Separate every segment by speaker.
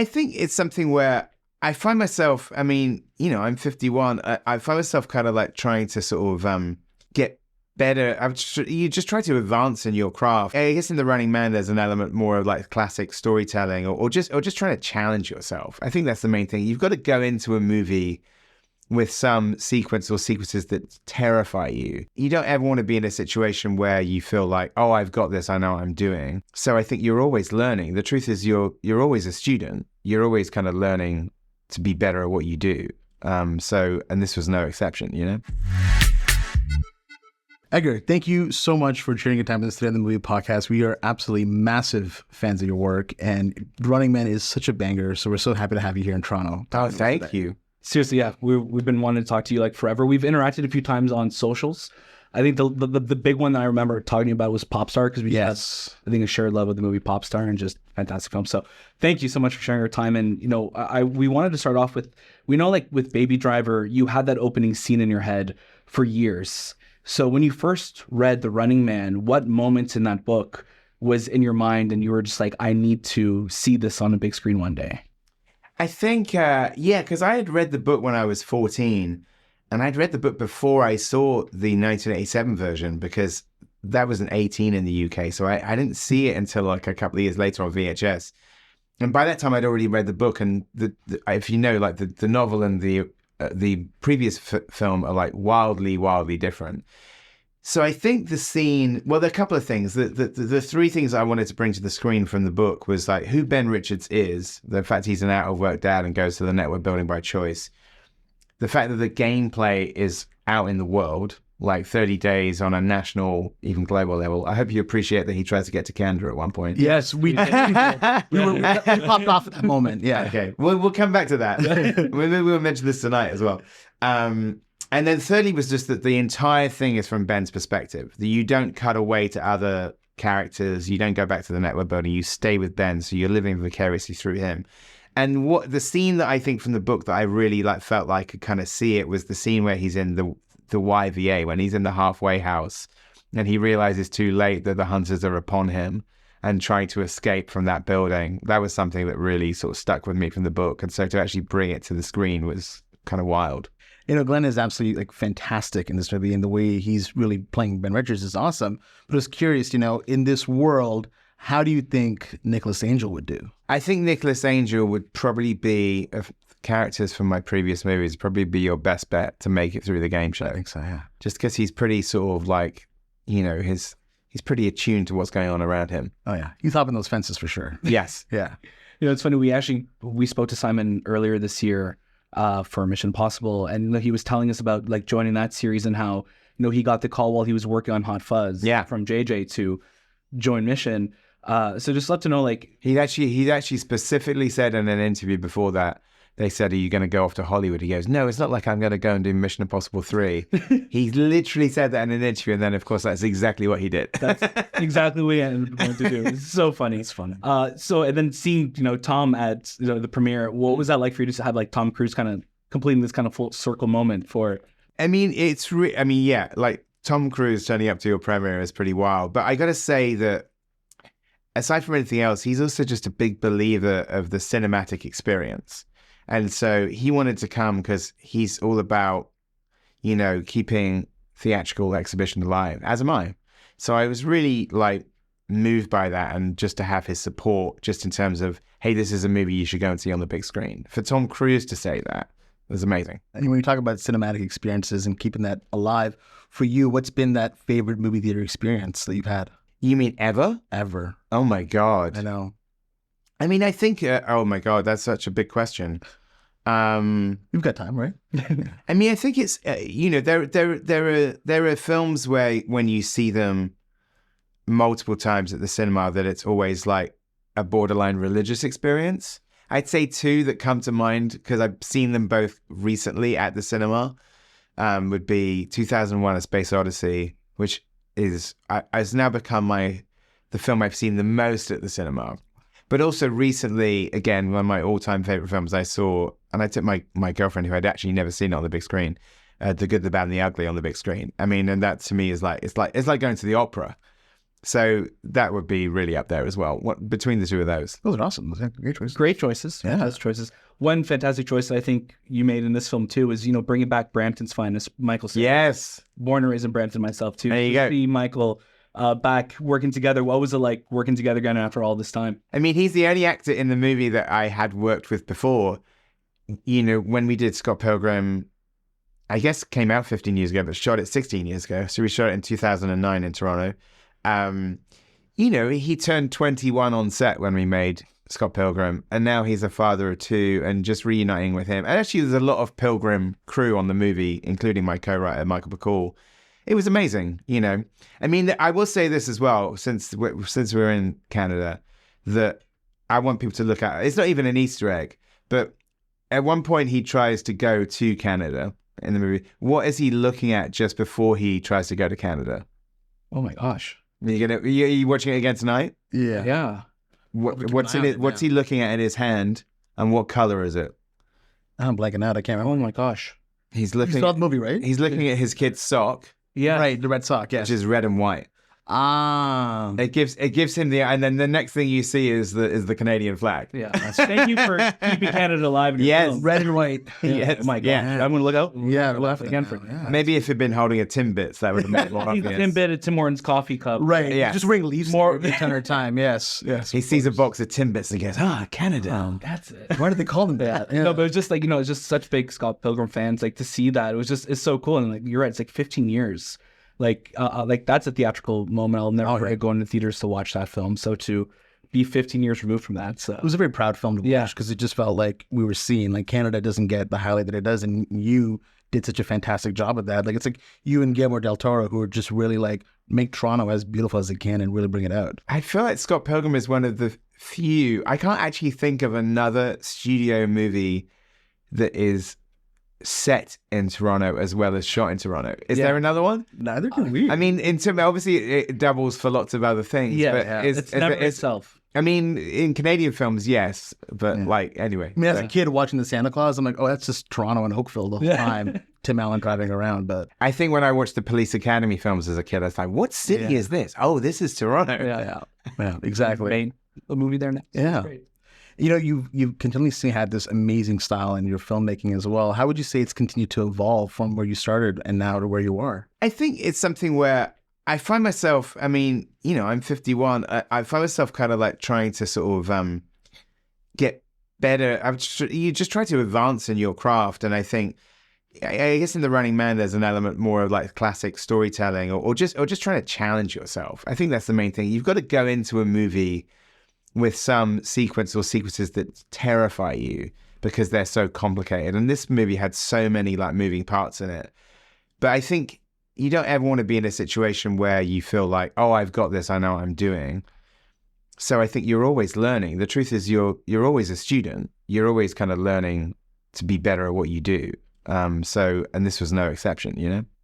Speaker 1: I think it's something where I find myself, I mean, I'm 51. I find myself kind of like trying to sort of get better. You just try to advance in your craft. I guess in The Running Man, there's an element more of like classic storytelling or just trying to challenge yourself. I think that's the main thing. You've got to go into a movie with some sequence or sequences that terrify you. You don't ever want to be in a situation where you feel like, oh, I've got this, I know what I'm doing. So I think you're always learning. The truth is you're always a student. You're always kind of learning to be better at what you do. And this was no exception,
Speaker 2: Edgar, thank you so much for sharing your time with us today on the Movie Podcast. We are absolutely massive fans of your work, and The Running Man is such a banger, so we're so happy to have you here in Toronto.
Speaker 1: Oh, thank you.
Speaker 3: Seriously, yeah, we've been wanting to talk to you like forever. We've interacted a few times on socials. I think the big one that I remember talking about was Popstar, because we had, I think, a shared love of the movie Popstar, and just fantastic film. So thank you so much for sharing your time. And we wanted to start off with, we know like with Baby Driver, you had that opening scene in your head for years. So when you first read The Running Man, what moments in that book was in your mind and you were just like, I need to see this on a big screen one day?
Speaker 1: I think, because I had read the book when I was 14, and I'd read the book before I saw the 1987 version, because that was an 18 in the UK. So I didn't see it until like a couple of years later on VHS. And by that time, I'd already read the book. And if you know, like the novel and the previous film are like wildly, wildly different. So I think the scene, well, there are a couple of things. The three things I wanted to bring to the screen from the book was like who Ben Richards is, the fact he's an out-of-work dad and goes to the network building by choice, the fact that the gameplay is out in the world, like 30 days on a national, even global level. I hope you appreciate that he tries to get to Canada at one point.
Speaker 2: Yes, we did. we popped off at that moment. Yeah.
Speaker 1: Okay. We'll come back to that. We'll mention this tonight as well. And then thirdly was just that the entire thing is from Ben's perspective. That you don't cut away to other characters. You don't go back to the network building. You stay with Ben, so you're living vicariously through him. And what the scene that I think from the book that I really felt like I could kind of see it was the scene where he's in the YVA, when he's in the halfway house and he realizes too late that the hunters are upon him and trying to escape from that building. That was something that really sort of stuck with me from the book. And so to actually bring it to the screen was kind of wild.
Speaker 2: Glenn is absolutely fantastic in this movie, and the way he's really playing Ben Richards is awesome. But I was curious, in this world, how do you think Nicholas Angel would do?
Speaker 1: I think Nicholas Angel would probably be, of characters from my previous movies, probably be your best bet to make it through the game show.
Speaker 2: I think so, yeah.
Speaker 1: Just because he's pretty sort of like, he's pretty attuned to what's going on around him.
Speaker 2: Oh, yeah. He's hopping those fences for sure.
Speaker 1: Yes.
Speaker 2: Yeah.
Speaker 3: It's funny. We spoke to Simon earlier this year for Mission Impossible, and he was telling us about like joining that series and how he got the call while he was working on Hot Fuzz from JJ to join Mission. So just love to know, like,
Speaker 1: he'd actually specifically said in an interview before that, they said, are you going to go off to Hollywood? He goes, no, it's not like I'm going to go and do Mission Impossible 3. He literally said that in an interview, and then of course that's exactly what he did.
Speaker 3: That's exactly what he ended up going to do. It's so funny.
Speaker 2: It's funny.
Speaker 3: And then seeing Tom at the premiere, what was that like for you to have like Tom Cruise kind of completing this kind of full circle moment for?
Speaker 1: I mean, like Tom Cruise turning up to your premiere is pretty wild. But I got to say that aside from anything else, he's also just a big believer of the cinematic experience. And so he wanted to come because he's all about, keeping theatrical exhibition alive, as am I. So I was really like moved by that, and just to have his support just in terms of, hey, this is a movie you should go and see on the big screen. For Tom Cruise to say that was amazing.
Speaker 2: And when you talk about cinematic experiences and keeping that alive, for you, what's been that favorite movie theater experience that you've had?
Speaker 1: You mean ever?
Speaker 2: Ever.
Speaker 1: Oh my God.
Speaker 2: I know.
Speaker 1: I mean, I think, oh my God, that's such a big question.
Speaker 2: You've got time, right?
Speaker 1: I mean, I think it's, there are films where when you see them multiple times at the cinema, that it's always like a borderline religious experience. I'd say two that come to mind, because I've seen them both recently at the cinema, would be 2001: A Space Odyssey, which has now become the film I've seen the most at the cinema. But also recently, again, one of my all-time favorite films I saw, and I took my girlfriend, who I'd actually never seen it on the big screen, The Good, the Bad, and the Ugly on the big screen. I mean, and that to me is like, it's like going to the opera. So that would be really up there as well. What between the two of those?
Speaker 2: Those are awesome. Those are great choices.
Speaker 3: Great choices.
Speaker 2: Yeah.
Speaker 3: Fantastic choices. One fantastic choice that I think you made in this film too is, bringing back Brampton's finest, Michael Cera.
Speaker 1: Yes.
Speaker 3: Born and raised in Brampton myself too.
Speaker 1: There you
Speaker 3: To
Speaker 1: go.
Speaker 3: see Michael back working together. What was it like working together again after all this time?
Speaker 1: I mean, he's the only actor in the movie that I had worked with before. When we did Scott Pilgrim, I guess came out 15 years ago, but shot it 16 years ago. So we shot it in 2009 in Toronto. He turned 21 on set when we made Scott Pilgrim, and now he's a father of two, and just reuniting with him. And actually, there's a lot of Pilgrim crew on the movie, including my co-writer, Michael Cera. It was amazing, I mean, I will say this as well, since we're in Canada, that I want people to look at. It's not even an Easter egg, but at one point he tries to go to Canada in the movie. What is he looking at just before he tries to go to Canada?
Speaker 3: Oh my gosh.
Speaker 1: Are you watching it again tonight?
Speaker 2: Yeah.
Speaker 3: Yeah.
Speaker 1: What's in it? What's he looking at in his hand, and what color is it?
Speaker 2: I'm blanking out. I can't remember.
Speaker 3: Oh my gosh.
Speaker 1: He's
Speaker 2: You
Speaker 1: looking.
Speaker 2: saw the movie, right?
Speaker 1: He's looking at his kid's sock,
Speaker 3: Yeah.
Speaker 2: Right, the red sock, yes.
Speaker 1: which is red and white.
Speaker 2: Ah.
Speaker 1: It gives him and then the next thing you see is the Canadian flag.
Speaker 3: Yeah. Thank you for keeping Canada alive in your
Speaker 1: Yes.
Speaker 3: film.
Speaker 2: Red and white.
Speaker 1: Yes.
Speaker 3: Oh my gosh.
Speaker 1: Yeah.
Speaker 3: I'm going to look out.
Speaker 2: Yeah, we'll have to
Speaker 3: Again
Speaker 2: now,
Speaker 3: for-
Speaker 2: yeah.
Speaker 1: Maybe if he'd been holding a Timbits, that would have made it more
Speaker 3: He's
Speaker 1: obvious.
Speaker 3: Tim Bit at Tim Hortons coffee cup.
Speaker 2: Right.
Speaker 1: Yeah.
Speaker 2: Just ring leaves
Speaker 3: More-
Speaker 2: the entire time. Yes. Yes.
Speaker 1: He sees a box of Timbits and goes, Canada.
Speaker 3: That's it.
Speaker 2: Why did they call them that? Yeah.
Speaker 3: No, but it's just like, it's just such big Scott Pilgrim fans, like to see that. It's so cool. And like, you're right. It's like 15 years. Like that's a theatrical moment. I'll never forget going to theaters to watch that film. So to be 15 years removed from that. So
Speaker 2: It was a very proud film to watch because it just felt like we were seeing like Canada doesn't get the highlight that it does, and you did such a fantastic job of that. Like it's like you and Guillermo del Toro who are just really like make Toronto as beautiful as they can and really bring it out.
Speaker 1: I feel like Scott Pilgrim is one of the few. I can't actually think of another studio movie that is set in Toronto as well as shot in Toronto. Is there another one?
Speaker 2: Neither can we.
Speaker 1: I mean, in terms, obviously it doubles for lots of other things. but
Speaker 3: it's never itself.
Speaker 1: I mean, in Canadian films, yes, but anyway.
Speaker 2: I mean, as a kid watching the Santa Claus, I'm like, oh, that's just Toronto and Oakville the whole time. Tim Allen driving around, but
Speaker 1: I think when I watched the Police Academy films as a kid, I was like, what city is this? Oh, this is Toronto.
Speaker 2: yeah, exactly.
Speaker 3: Made a movie there next.
Speaker 2: Yeah.
Speaker 3: Great.
Speaker 2: You've continuously had this amazing style in your filmmaking as well. How would you say it's continued to evolve from where you started and now to where you are?
Speaker 1: I think it's something where I find myself, I mean, I'm 51. I find myself kind of like trying to sort of get better. You just try to advance in your craft. And I think, I guess in The Running Man, there's an element more of like classic storytelling or just trying to challenge yourself. I think that's the main thing. You've got to go into a movie with some sequence or sequences that terrify you because they're so complicated. And this movie had so many like moving parts in it. But I think you don't ever want to be in a situation where you feel like, oh, I've got this, I know what I'm doing. So I think you're always learning. The truth is you're always a student. You're always kind of learning to be better at what you do. And this was no exception,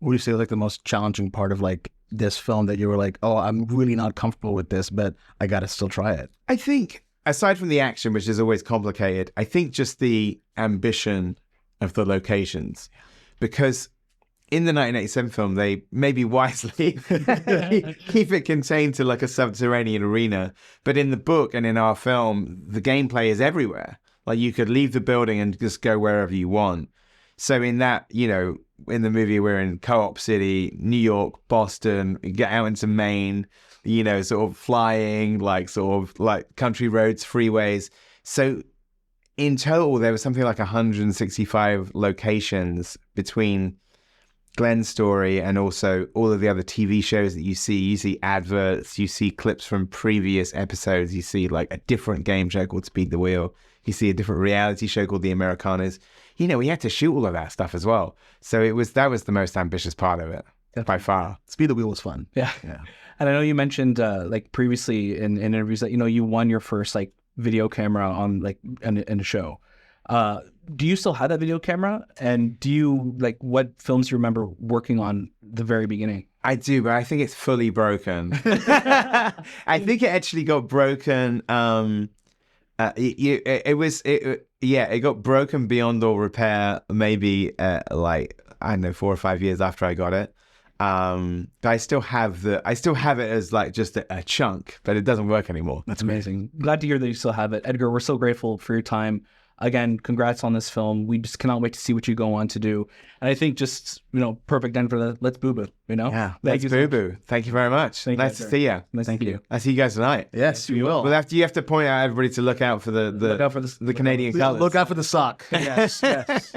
Speaker 2: What do you say like the most challenging part of like this film that you were like, oh, I'm really not comfortable with this, but I got to still try it?
Speaker 1: I think aside from the action, which is always complicated, I think just the ambition of the locations, because in the 1987 film, they maybe wisely keep it contained to like a subterranean arena. But in the book and in our film, the gameplay is everywhere. Like you could leave the building and just go wherever you want. So in that, in the movie, we're in Co-op City, New York, Boston, get out into Maine, sort of flying, like sort of like country roads, freeways. So in total, there was something like 165 locations between Glen's story and also all of the other TV shows that you see. You see adverts, you see clips from previous episodes, you see like a different game show called Speed the Wheel, you see a different reality show called The Americanas. We had to shoot all of that stuff as well. So that was the most ambitious part of it, by far.
Speaker 2: Speed the Wheel was fun.
Speaker 3: Yeah. And I know you mentioned like previously in interviews that, you won your first like video camera on like in a show. Do you still have that video camera? And do you like what films do you remember working on the very beginning?
Speaker 1: I do, but I think it's fully broken. I think it actually got broken. It got broken beyond all repair. Maybe like I don't know, 4 or 5 years after I got it. But I still have it as like just a chunk, but it doesn't work anymore.
Speaker 3: That's amazing. Glad to hear that you still have it. Edgar, we're so grateful for your time. Again, congrats on this film. We just cannot wait to see what you go on to do. And I think just, perfect end for the Let's Boo Boo,
Speaker 1: Yeah,
Speaker 3: Thank you so
Speaker 1: Let's Boo Boo. Thank you very much. Nice to see you.
Speaker 3: Thank you.
Speaker 1: I see you guys tonight.
Speaker 2: Yes, we will.
Speaker 1: Well, you have to point out everybody to look out for the Canadian colours.
Speaker 2: Look out for the sock. Yes, yes.